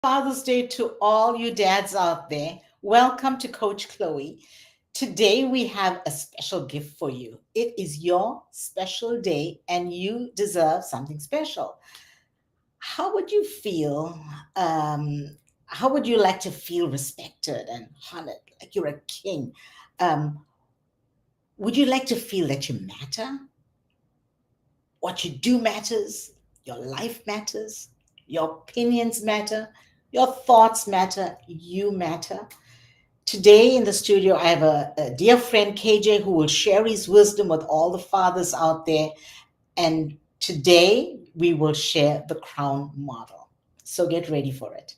Father's Day to all you dads out there. Welcome to Coach Chloe. Today we have a special gift for you. It is your special day and you deserve something special. How would you feel? How would you like to feel respected and honored like you're a king? Um, would you like to feel that you matter? What you do matters, your life matters, your opinions matter, your thoughts matter, you matter. Today in the studio, I have a dear friend, KJ, who will share his wisdom with all the fathers out there. And today we will share the crown model. So get ready for it.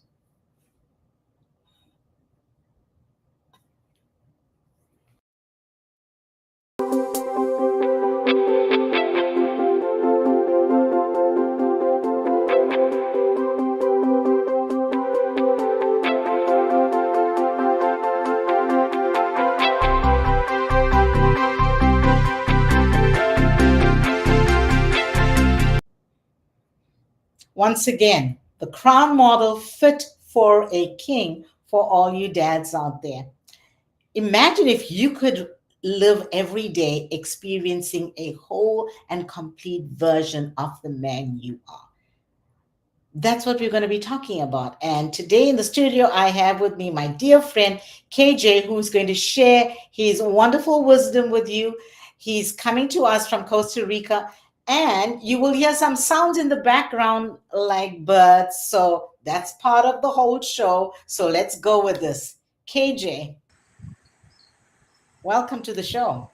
Once again, the crown model fit for a king for all you dads out there. Imagine if you could live every day experiencing a whole and complete version of the man you are. That's what we're going to be talking about. And today in the studio, I have with me my dear friend KJ, who's going to share his wonderful wisdom with you. He's coming to us from Costa Rica, and you will hear some sounds in the background like birds. So that's part of the whole show. So let's go with this. KJ, welcome to the show.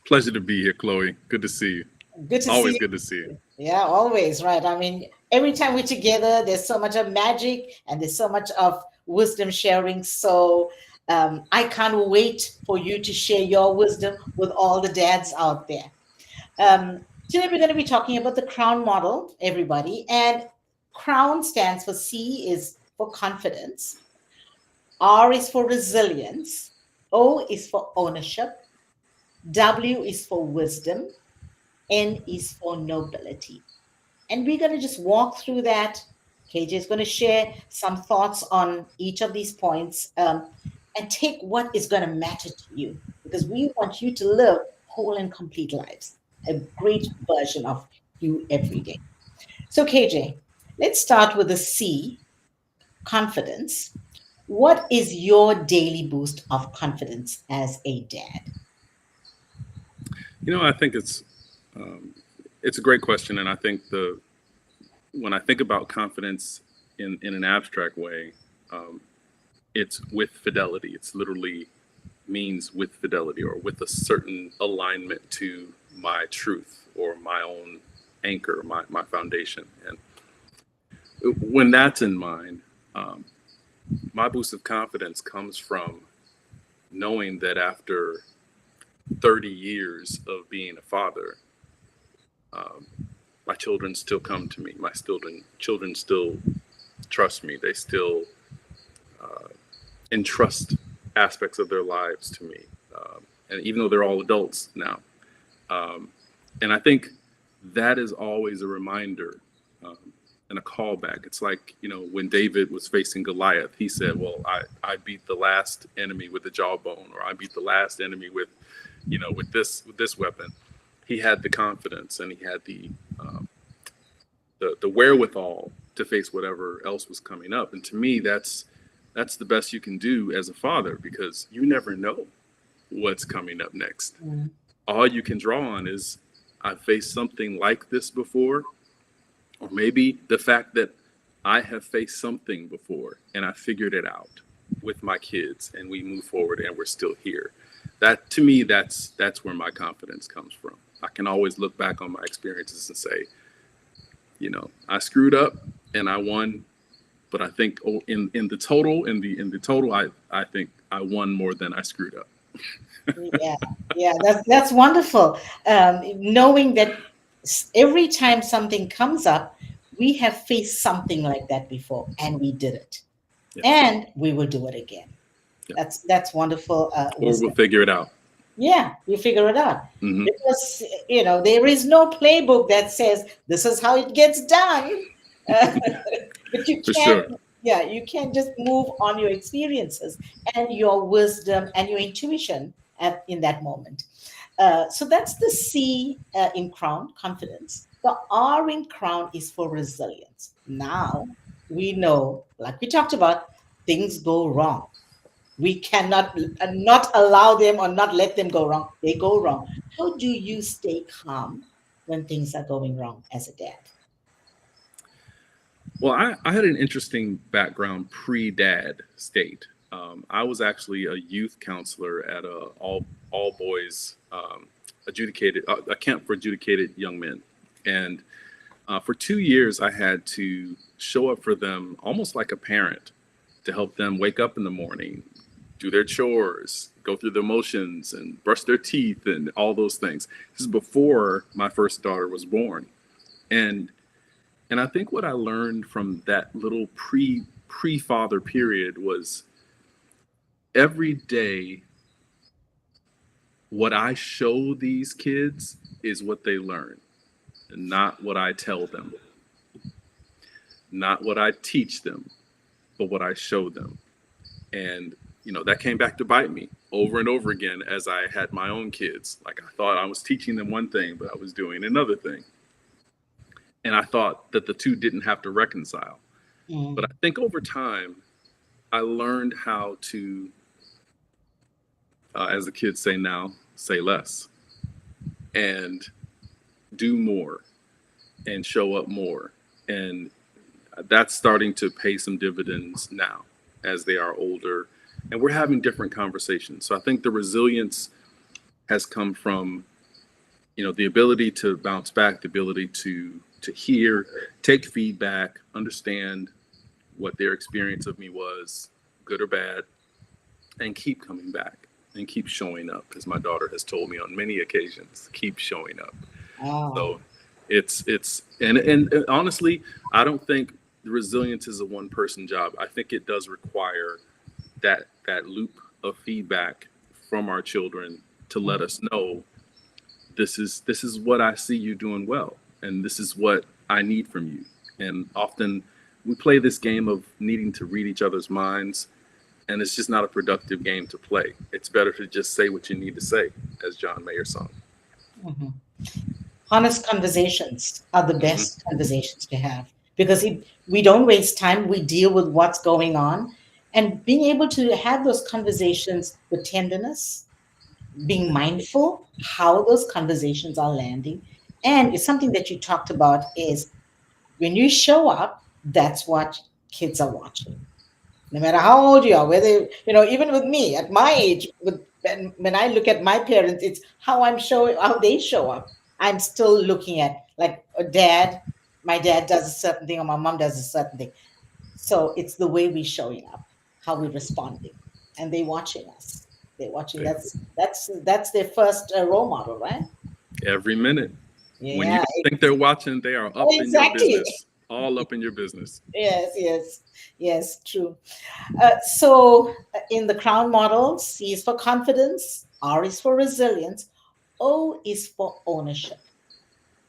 Pleasure to be here, Chloe. Good to see you. Good to see Always you. good to see you. Yeah, always, right. I mean, every time we're together, there's so much of magic and there's so much of wisdom sharing. So I can't wait for you to share your wisdom with all the dads out there. Today, we're going to be talking about the crown model, everybody. And crown stands for C is for confidence, R is for resilience, O is for ownership, W is for wisdom, N is for nobility. And we're going to just walk through that. KJ is going to share some thoughts on each of these points and take what is going to matter to you because we want you to live whole and complete lives, a great version of you every day. So, KJ, let's start with the C, confidence. What is your daily boost of confidence as a dad? I think it's a great question, and I think the when I think about confidence in an abstract way, um, it's with fidelity. It's literally means with fidelity or with a certain alignment to my truth or my own anchor, my foundation. And when that's in mind, um, my boost of confidence comes from knowing that after 30 years of being a father, um, my children still come to me. My children still trust me. They still uh, entrust aspects of their lives to me. And even though they're all adults now, um, and I think that is always a reminder um, and a callback. It's like, when David was facing Goliath, he said, well, I beat the last enemy with the jawbone, or I beat the last enemy with, with this weapon. He had the confidence and he had the wherewithal to face whatever else was coming up. And to me, that's the best you can do as a father, because you never know what's coming up next. Mm. All you can draw on is, I've faced something like this before, or maybe the fact that I have faced something before and I figured it out with my kids and we move forward and we're still here. That, to me, that's where my confidence comes from. I can always look back on my experiences and say, I screwed up and I won, but I think in the total, I think I won more than I screwed up. Yeah, yeah, that's wonderful. Knowing that every time something comes up, we have faced something like that before, and we did it, Yeah. and we will do it again. Yeah. That's wonderful Or we'll wisdom. figure it out. Yeah, we figure it out Hmm. because there is no playbook that says this is how it gets done. But you For can't, sure. yeah, you can't just move on your experiences and your wisdom and your intuition in that moment. So that's the C in crown, confidence. The R in crown is for resilience. Now we know, like we talked about, things go wrong. We cannot not allow them or not let them go wrong. They go wrong. How do you stay calm when things are going wrong as a dad? Well, I had an interesting background pre-dad state. I was actually a youth counselor at a all boys adjudicated a camp for adjudicated young men, and for 2 years I had to show up for them almost like a parent to help them wake up in the morning, do their chores, go through the motions, and brush their teeth, and all those things. This is before my first daughter was born, and and I think what I learned from that little pre father period was every day what I show these kids is what they learn, and not what I tell them, not what I teach them, but what I show them. And that came back to bite me over and over again as I had my own kids. Like I thought I was teaching them one thing, but I was doing another thing. And I thought that the two didn't have to reconcile. But I Mm. think over time, I learned how to, as the kids say now, say less and do more and show up more. And that's starting to pay some dividends now as they are older. And we're having different conversations. So I think the resilience has come from, the ability to bounce back, the ability to hear, take feedback, understand what their experience of me was, good or bad, and keep coming back and keep showing up, as my daughter has told me on many occasions, keep showing up. Oh, So and honestly, I don't think the resilience is a one person job. I think it does require that loop of feedback from our children to let us know this is what I see you doing well, and this is what I need from you. And often we play this game of needing to read each other's minds, and it's just not a productive game to play. It's better to just say what you need to say, as John Mayer sung. mhm. Honest conversations are the Hmm. best conversations to have because we don't waste time. We deal with what's going on, and being able to have those conversations with tenderness, being mindful how those conversations are landing. And it's something that you talked about is when you show up, that's what kids are watching. No matter how old you are, whether, even with me at my age, when I look at my parents, it's how I'm showing, how they show up. I'm still looking at like a dad, my dad does a certain thing or my mom does a certain thing. So it's the way we showing up, how we're responding, and they watching us. They're watching. That's their first role model, right? Every minute. When you Yeah, don't think they're watching, they are up in your exactly. business, all up in your business. Yes, yes, yes, true. So in the crown model, C is for confidence, R is for resilience, O is for ownership.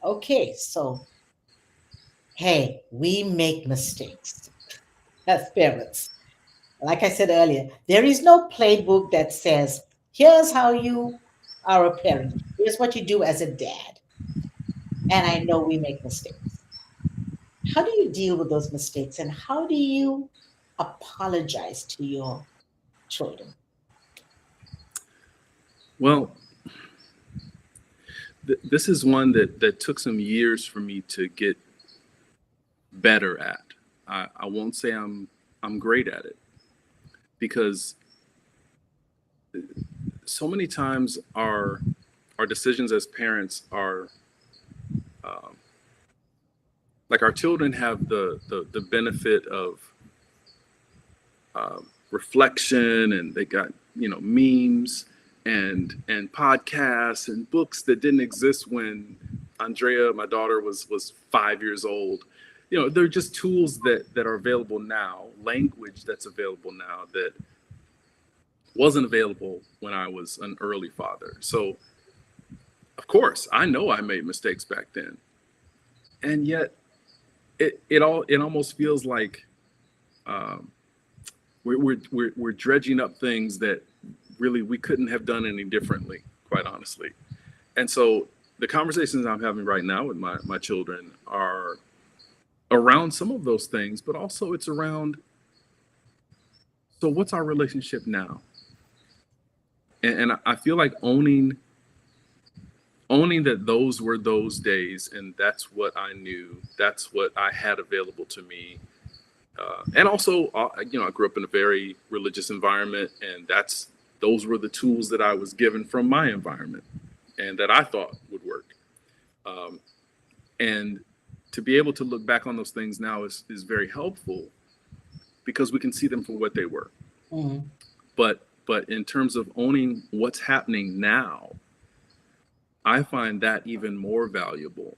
Okay, so hey, we make mistakes as parents. Like I said earlier, there is no playbook that says, here's how you are a parent, here's what you do as a dad. And I know we make mistakes. How do you deal with those mistakes and how do you apologize to your children? Well, this is one that took some years for me to get better at. I won't say I'm great at it, because so many times our decisions as parents are, um, like, our children have the benefit of reflection, and they got memes and podcasts and books that didn't exist when Andrea, my daughter, was 5 years old. They're just tools that are available now, language that's available now that wasn't available when I was an early father. So of course I know I made mistakes back then, and yet it almost feels like um, we're dredging up things that really we couldn't have done any differently, quite honestly. And so the conversations I'm having right now with my children are around some of those things, but also it's around, so what's our relationship now? And I feel like owning that those were those days, and that's what I knew, that's what I had available to me. And also, I grew up in a very religious environment, and those were the tools that I was given from my environment and that I thought would work. Um, and to be able to look back on those things now is very helpful because we can see them for what they were. Mhm. But in terms of owning what's happening now, I find that even more valuable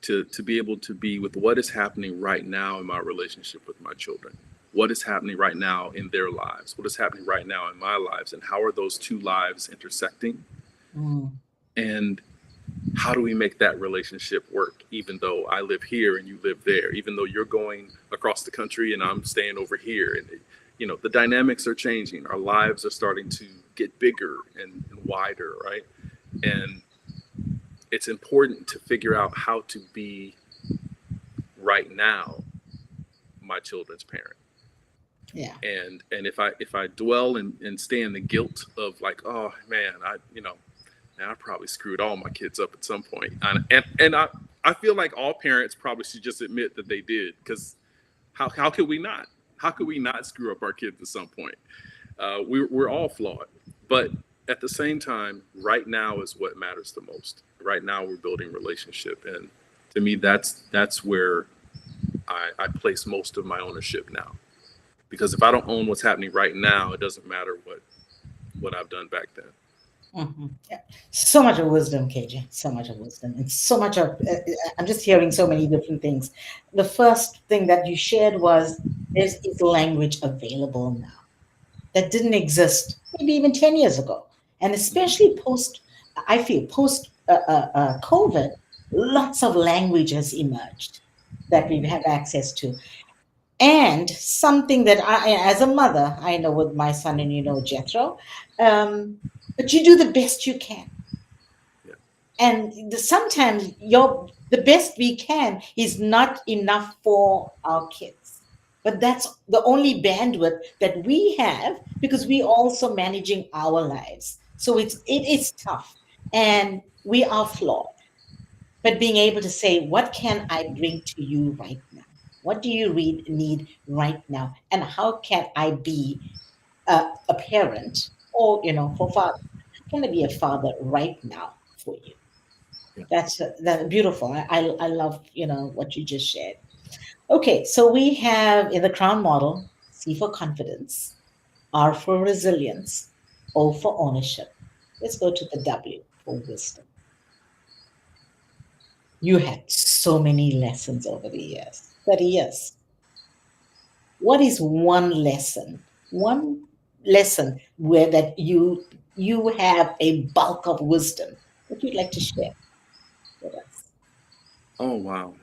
to be able to be with what is happening right now in my relationship with my children, what is happening right now in their lives, what is happening right now in my lives, and how are those two lives intersecting, Mhm. and how do we make that relationship work, even though I live here and you live there, even though you're going across the country and I'm staying over here, and the dynamics are changing, our lives are starting to get bigger and wider, right? And it's important to figure out how to be right now my children's parent. Yeah. And if I dwell and stay in the guilt of like, oh man, I probably screwed all my kids up at some point, and I feel like all parents probably should just admit that they did, because how could we not? How could we not screw up our kids at some point? We're all flawed, but at the same time, right now is what matters the most. Right now, we're building relationship, and to me, that's where I place most of my ownership now. Because if I don't own what's happening right now, it doesn't matter what I've done back then. Yeah. So much of wisdom, KJ. So much of wisdom, and so much of. I'm just hearing so many different things. The first thing that you shared was there is language available now that didn't exist maybe even 10 years ago, and especially post. I feel post COVID, lots of language has emerged that we have access to. And something that as a mother, I know with my son and Jethro, but you do the best you can. Yeah. And sometimes the best we can is not enough for our kids. But that's the only bandwidth that we have because we also managing our lives. So it is tough and we are flawed, but being able to say, what can I bring to you right now? What do you need right now? And how can I be a parent or, for father? How can I be a father right now for you? Yeah. That's beautiful. I love, what you just shared. Okay, so we have in the Crown model, C for confidence, R for resilience, O for ownership. Let's go to the W for wisdom. You had so many lessons over the years, 30 years. What is one lesson where that you have a bulk of wisdom that you'd like to share with us? Oh wow.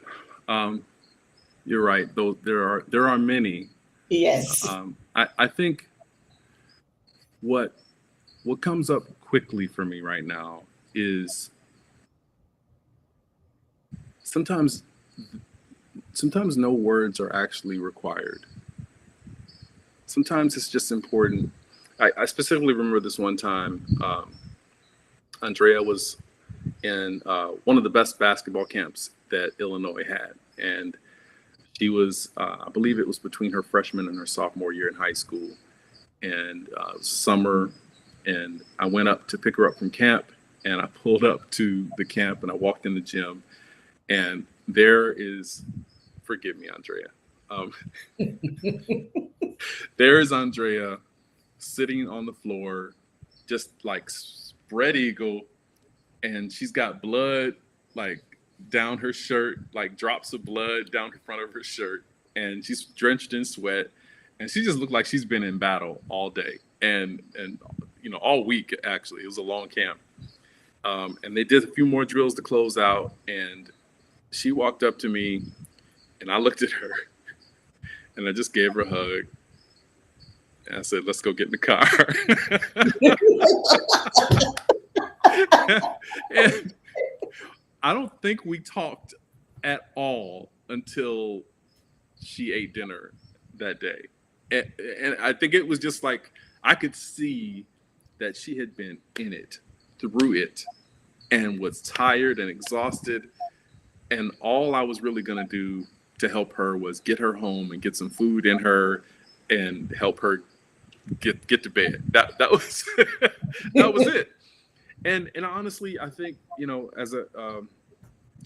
Um, you're right. Though there are many. Yes. I think what what comes up quickly for me right now is sometimes sometimes no words are actually required. Sometimes it's just important. I specifically remember this one time. Andrea was in one of the best basketball camps that Illinois had, and she was, I believe it was between her freshman and her sophomore year in high school, and it was summer, and I went up to pick her up from camp, and I pulled up to the camp, and I walked in the gym, and there is, forgive me, Andrea, um, there is Andrea sitting on the floor, just like spread eagle, and she's got blood like down her shirt, like drops of blood down the front of her shirt, and she's drenched in sweat, and she just looked like she's been in battle all day and all week. Actually, it was a long camp, and they did a few more drills to close out, and she walked up to me And I looked at her and I just gave her a hug. And I said, let's go get in the car. And I don't think we talked at all until she ate dinner that day. And I think it was just like, I could see that she had been in it, through it, and was tired and exhausted. And all I was really going to do to help her was get her home and get some food in her and help her get to bed. That was that was it. And honestly, I think, you know,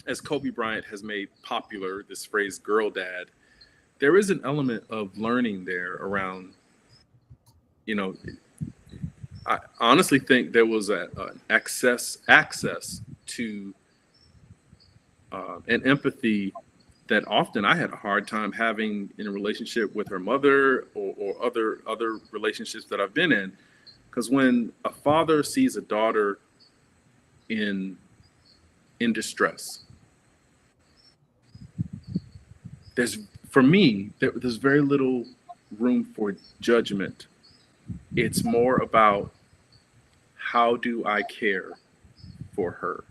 as Kobe Bryant has made popular this phrase "girl dad," there is an element of learning there around, you know, I honestly think there was an access to an empathy that often I had a hard time having in a relationship with her mother or other relationships that I've been in. Because when a father sees a daughter in distress, there's very little room for judgment. It's more about, how do I care for her?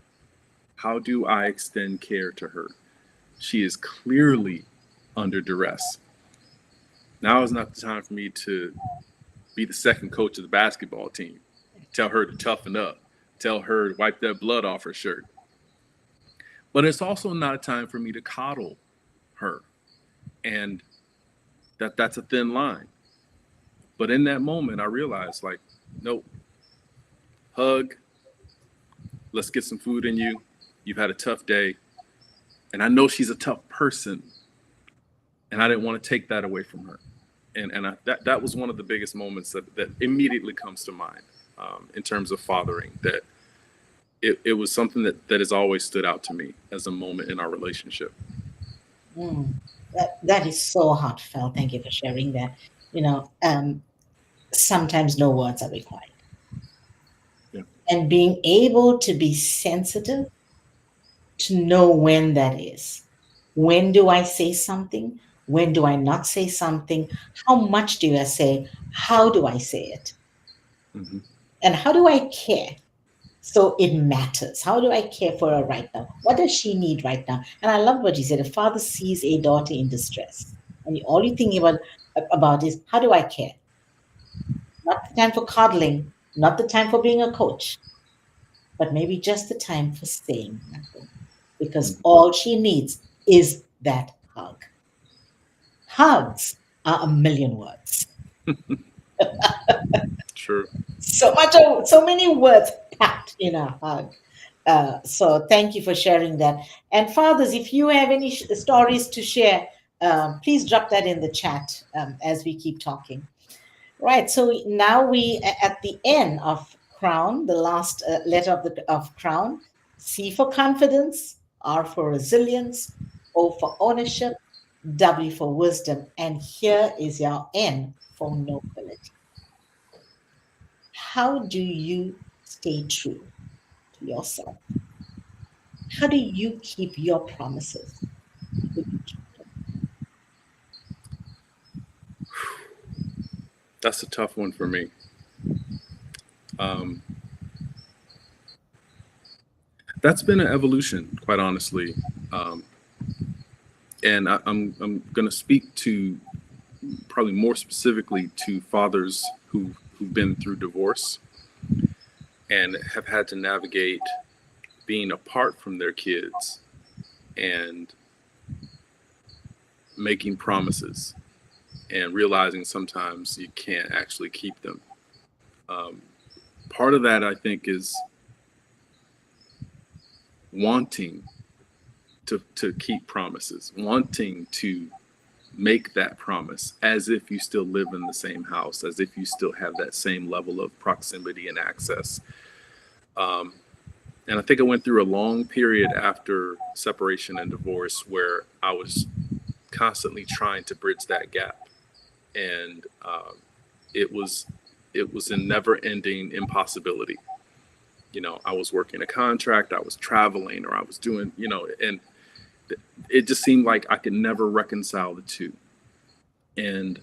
How do I extend care to her? She is clearly under duress. Now is not the time for me to be the second coach of the basketball team. Tell her to toughen up. Tell her to wipe that blood off her shirt. But it's also not a time for me to coddle her. And that's a thin line. But in that moment, I realized, like, nope, hug, let's get some food in you. You've had a tough day. And I know she's a tough person. And I didn't want to take that away from her. And that was one of the biggest moments that immediately comes to mind in terms of fathering, that it was something that has always stood out to me as a moment in our relationship. That is so heartfelt. Thank you for sharing that. You know, sometimes no words are required. Yeah. And being able to be sensitive to know when that is. When do I say something? When do I not say something? How much do I say? How do I say it? Mm-hmm. And how do I care? So it matters. How do I care for her right now? What does she need right now? And I love what you said. A father sees a daughter in distress, and all you're thinking about is, how do I care? Not the time for coddling, not the time for being a coach, but maybe just the time for saying nothing. Because all she needs is that hug. Hugs are a million words. Sure. So many words packed in a hug. So thank you for sharing that. And fathers, if you have any stories to share, please drop that in the chat as we keep talking. Right. So now we at the end of Crown, the last letter of Crown. C for confidence, R for resilience, O for ownership, W for wisdom, and here is your N for nobility. How do you stay true to yourself? How do you keep your promises? That's a tough one for me. That's been an evolution, quite honestly. And I'm going to speak to probably more specifically to fathers who've been through divorce and have had to navigate being apart from their kids and making promises and realizing sometimes you can't actually keep them. Part of that, I think, is wanting to keep promises, wanting to make that promise as if you still live in the same house, as if you still have that same level of proximity and access. And I think I went through a long period after separation and divorce where I was constantly trying to bridge that gap. And it was a never-ending impossibility. You know, I was working a contract, I was traveling, or I was doing, you know, and it just seemed like I could never reconcile the two. And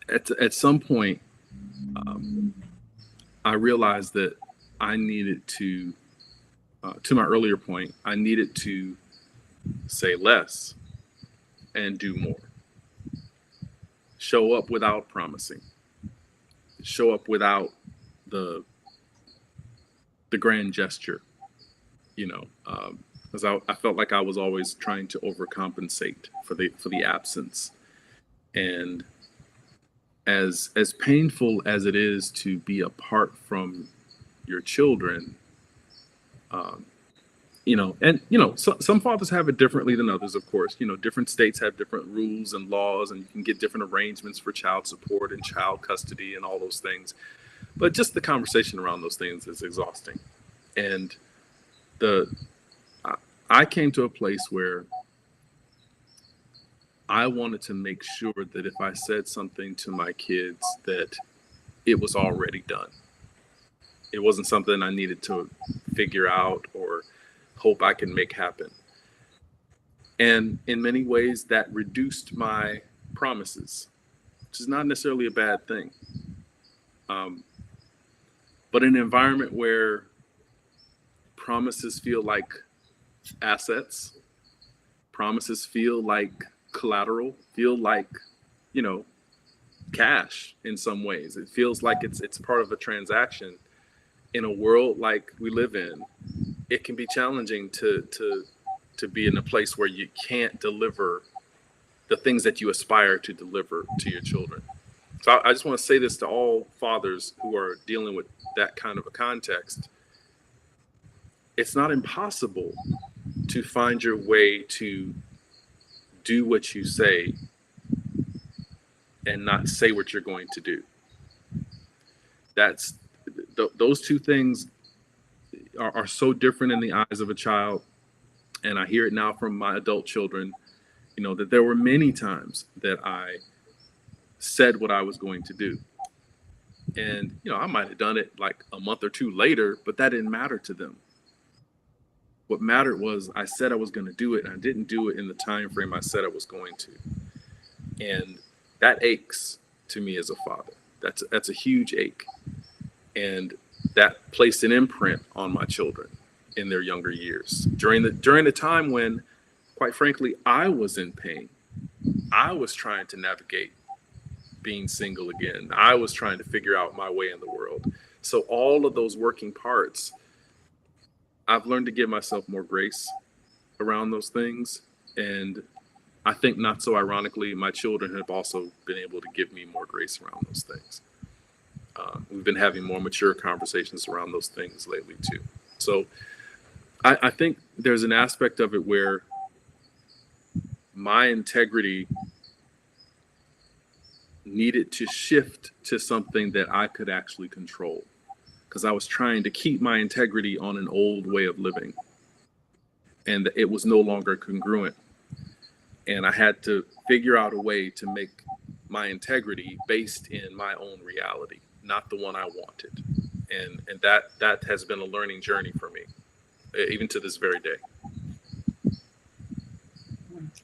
at some point, I realized that I needed to my earlier point, I needed to say less and do more. Show up without promising. Show up without the grand gesture, because I felt like I was always trying to overcompensate for the absence. And as painful as it is to be apart from your children, some fathers have it differently than others, of course. Different states have different rules and laws, and you can get different arrangements for child support and child custody and all those things. But just the conversation around those things is exhausting. And I came to a place where I wanted to make sure that if I said something to my kids, that it was already done. It wasn't something I needed to figure out or hope I can make happen. And in many ways, that reduced my promises, which is not necessarily a bad thing. But in an environment where promises feel like assets, promises feel like collateral, feel like, cash in some ways. It feels like it's part of a transaction. In a world like we live in, it can be challenging to be in a place where you can't deliver the things that you aspire to deliver to your children. So I just want to say this to all fathers who are dealing with that kind of a context. It's not impossible to find your way to do what you say and not say what you're going to do. Those two things are so different in the eyes of a child. And I hear it now from my adult children, that there were many times that I said what I was going to do. And, I might have done it like a month or two later, but that didn't matter to them. What mattered was I said I was going to do it, and I didn't do it in the time frame I said I was going to. And that aches to me as a father. That's a huge ache. And that placed an imprint on my children in their younger years. During the time when, quite frankly, I was in pain. I was trying to navigate being single again. I was trying to figure out my way in the world. So all of those working parts, I've learned to give myself more grace around those things. And I think, not so ironically, my children have also been able to give me more grace around those things. We've been having more mature conversations around those things lately too. So I think there's an aspect of it where my integrity needed to shift to something that I could actually control, because I was trying to keep my integrity on an old way of living, and it was no longer congruent. And I had to figure out a way to make my integrity based in my own reality, not the one I wanted. And that has been a learning journey for me, even to this very day.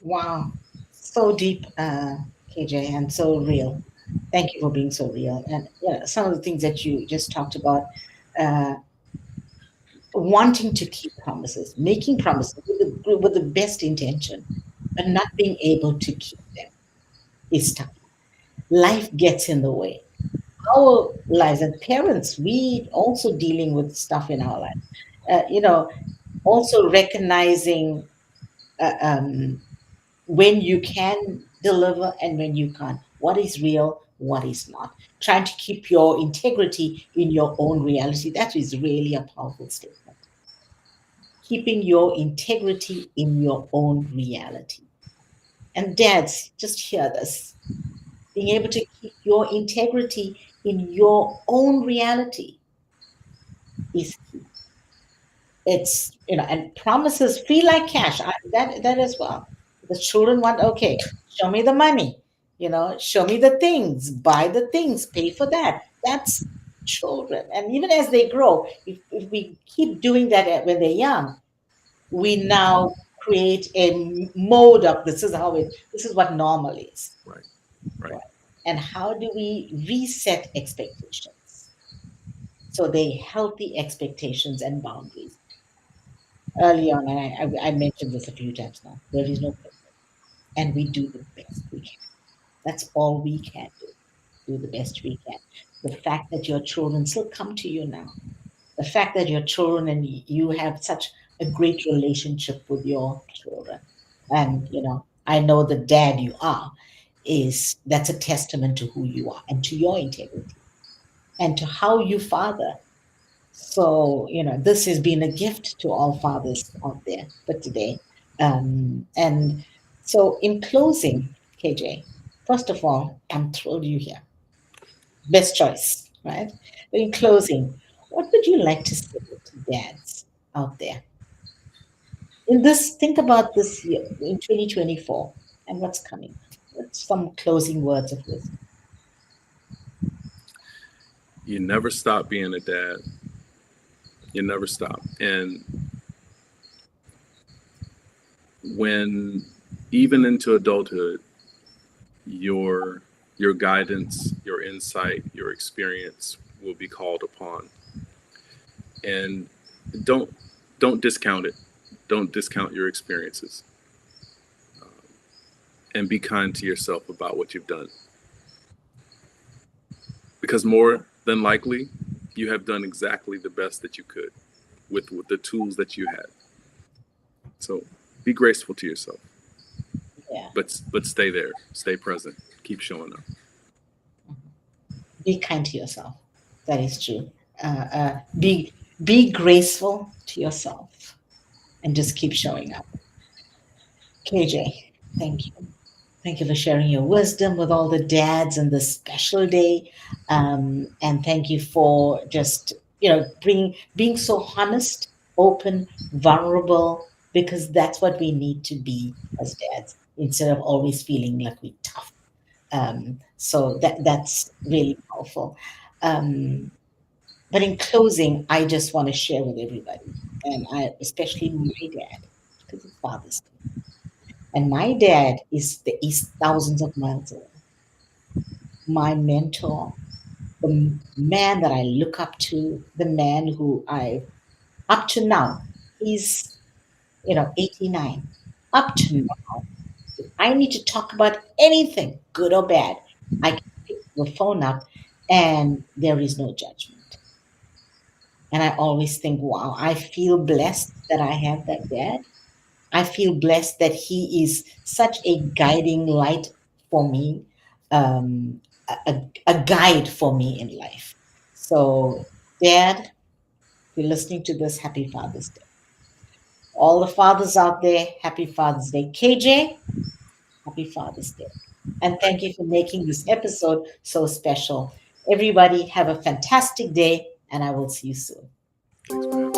Wow. So deep, KJ, and so real. Thank you for being so real. And some of the things that you just talked about, wanting to keep promises, making promises with the best intention, but not being able to keep them is tough. Life gets in the way. Our lives as parents, we also dealing with stuff in our life. Also recognizing when you can deliver and when you can't. What is real, what is not. Trying to keep your integrity in your own reality. That is really a powerful statement. Keeping your integrity in your own reality. And dads, just hear this. Being able to keep your integrity in your own reality is key. It's, and promises feel like cash. That as well. The children want, okay, show me the money, show me the things, buy the things, pay for that. That's children. And even as they grow, if we keep doing that when they're young, we now create a mode of this is what normal is. Right. Right. And how do we reset expectations? So they healthy expectations and boundaries. Early on, and I mentioned this a few times now, there is no perfect, and we do the best we can. That's all we can do. Do the best we can. The fact that your children still come to you now, the fact that your children and you have such a great relationship with your children, and I know the dad you are, is that's a testament to who you are and to your integrity and to how you father. So, this has been a gift to all fathers out there for today. And so, in closing, KJ, first of all, I'm thrilled you're here. Best choice, right? But in closing, what would you like to say to dads out there? Think about this year in 2024 and what's coming. What's some closing words of wisdom? You never stop being a dad. You never stop. And when even into adulthood, your guidance, your insight, your experience will be called upon. And don't discount it. Don't discount your experiences. And be kind to yourself about what you've done. Because more than likely, you have done exactly the best that you could with the tools that you had. So be graceful to yourself. Yeah. But stay there. Stay present. Keep showing up. Be kind to yourself. That is true. Be graceful to yourself and just keep showing up. KJ, thank you. Thank you for sharing your wisdom with all the dads on this special day. And thank you for just, being so honest, open, vulnerable, because that's what we need to be as dads instead of always feeling like we're tough. So that's really powerful. But in closing, I just want to share with everybody, and especially my dad, because it's Father's Day. And my dad is thousands of miles away. My mentor, the man that I look up to, the man who up to now, he's 89. Up to now, if I need to talk about anything, good or bad, I can pick the phone up and there is no judgment. And I always think, wow, I feel blessed that I have that dad. I feel blessed that he is such a guiding light for me, um, a guide for me in life. So, Dad, if you're listening to this, happy Father's Day. All the fathers out there, happy Father's Day. KJ, happy Father's Day. And thank you for making this episode so special. Everybody, have a fantastic day, and I will see you soon. Thanks, man.